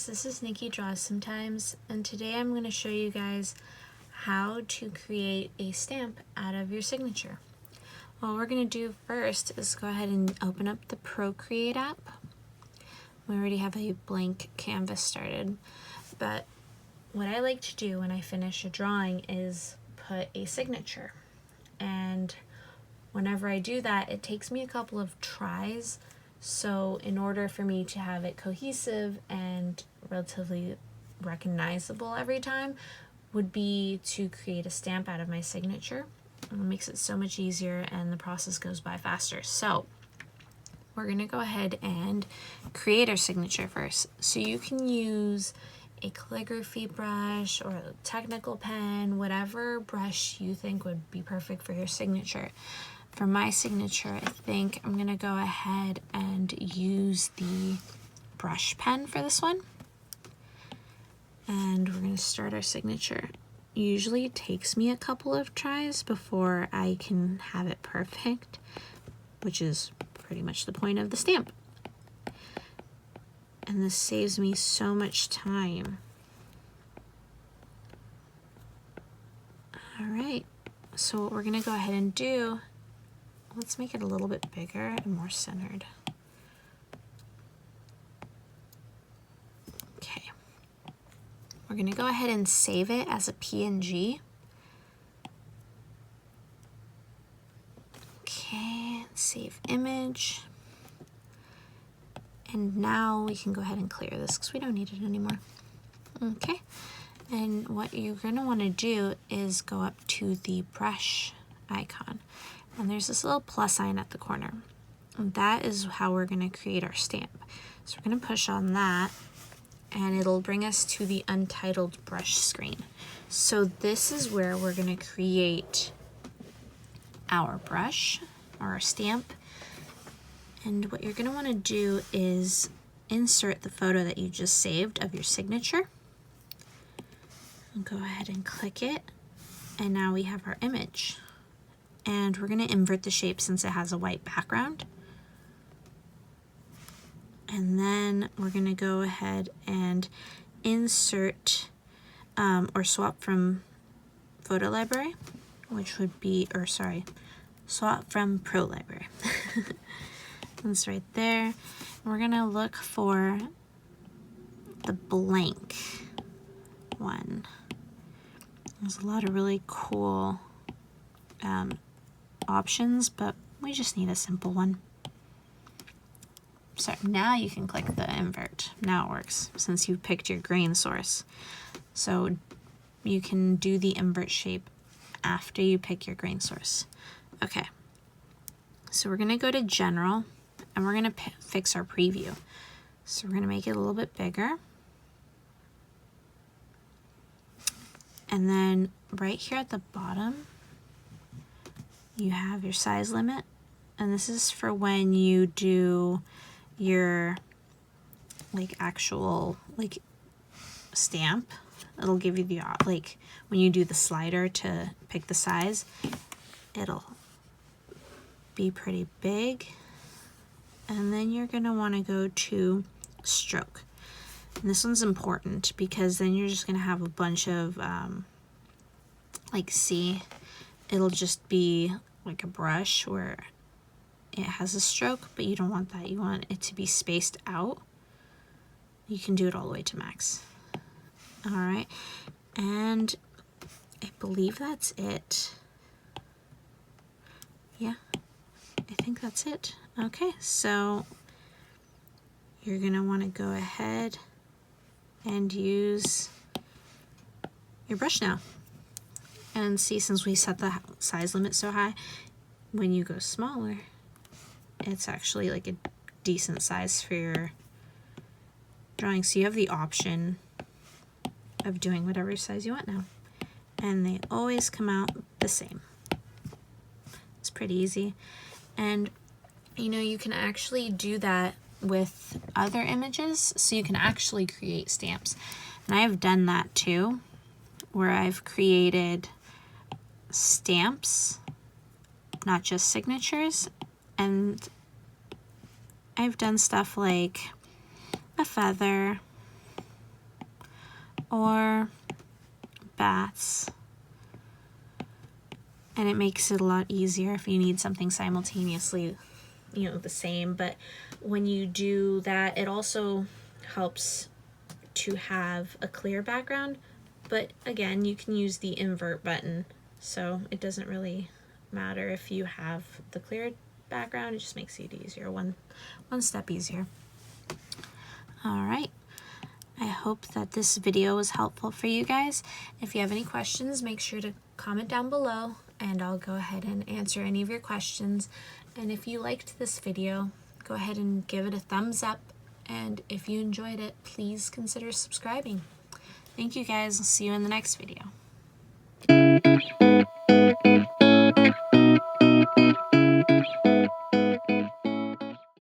guys, this is NikkiDrawsSometimes, and today I'm going to show you guys how to create a stamp out of your signature. What we're going to do first is go ahead and open up the ProCreate app. We already have a blank canvas started, but what I like to do when I finish a drawing is put a signature, and whenever I do that, it takes me a couple of tries. So in order for me to have it cohesive and relatively recognizable every time would be to create a stamp out of my signature. It makes it so much easier and the process goes by faster. So we're going to go ahead and create our signature first. So you can use a calligraphy brush or a technical pen, whatever brush you think would be perfect for your signature. For my signature, I think I'm going to go ahead and use the brush pen for this one. And we're going to start our signature. Usually it takes me a couple of tries before I can have it perfect, which is pretty much the point of the stamp. And this saves me so much time. All right, so what we're going to go ahead and do, let's make it a little bit bigger and more centered. Okay. We're going to go ahead and save it as a PNG. Okay, save image. And now we can go ahead and clear this because we don't need it anymore. Okay. And what you're going to want to do is go up to the brush icon. And there's this little plus sign at the corner. And that is how we're going to create our stamp. So we're going to push on that and it'll bring us to the untitled brush screen. So this is where we're going to create our brush or our stamp. And what you're going to want to do is insert the photo that you just saved of your signature. And go ahead and click it. And now we have our image. And we're going to invert the shape since it has a white background. And then we're going to go ahead and insert or swap from photo library, which would be, or sorry, swap from Pro library. That's right there. We're going to look for the blank one. There's a lot of really cool options, but we just need a simple one. So now you can click the invert. Now it works since you picked your grain source. So you can do the invert shape after you pick your grain source. Okay, so we're gonna go to general and we're gonna fix our preview. So we're gonna make it a little bit bigger. And then right here at the bottom, you have your size limit, and this is for when you do your actual stamp. It'll give you the when you do the slider to pick the size, it'll be pretty big. And then you're gonna want to go to stroke. And this one's important because then you're just gonna have a bunch of see, it'll just be like a brush where it has a stroke, but you don't want that. You want it to be spaced out. You can do it all the way to max. All right, and I believe that's it. Yeah, I think that's it. Okay, so you're gonna want to go ahead and use your brush now. And see, since we set the size limit so high, when you go smaller, it's actually like a decent size for your drawing. So you have the option of doing whatever size you want now. And they always come out the same. It's pretty easy. And you know, you can actually do that with other images. So you can actually create stamps. And I have done that too, where I've created stamps, not just signatures, and I've done stuff like a feather, or bats. And it makes it a lot easier if you need something simultaneously, you know, the same. But when you do that, it also helps to have a clear background. But again, you can use the invert button, so it doesn't really matter if you have the clear background. It just makes it easier, one step easier. All right. I hope that this video was helpful for you guys. If you have any questions, make sure to comment down below and I'll go ahead and answer any of your questions. And if you liked this video, go ahead and give it a thumbs up. And if you enjoyed it, please consider subscribing. Thank you guys. I'll see you in the next video.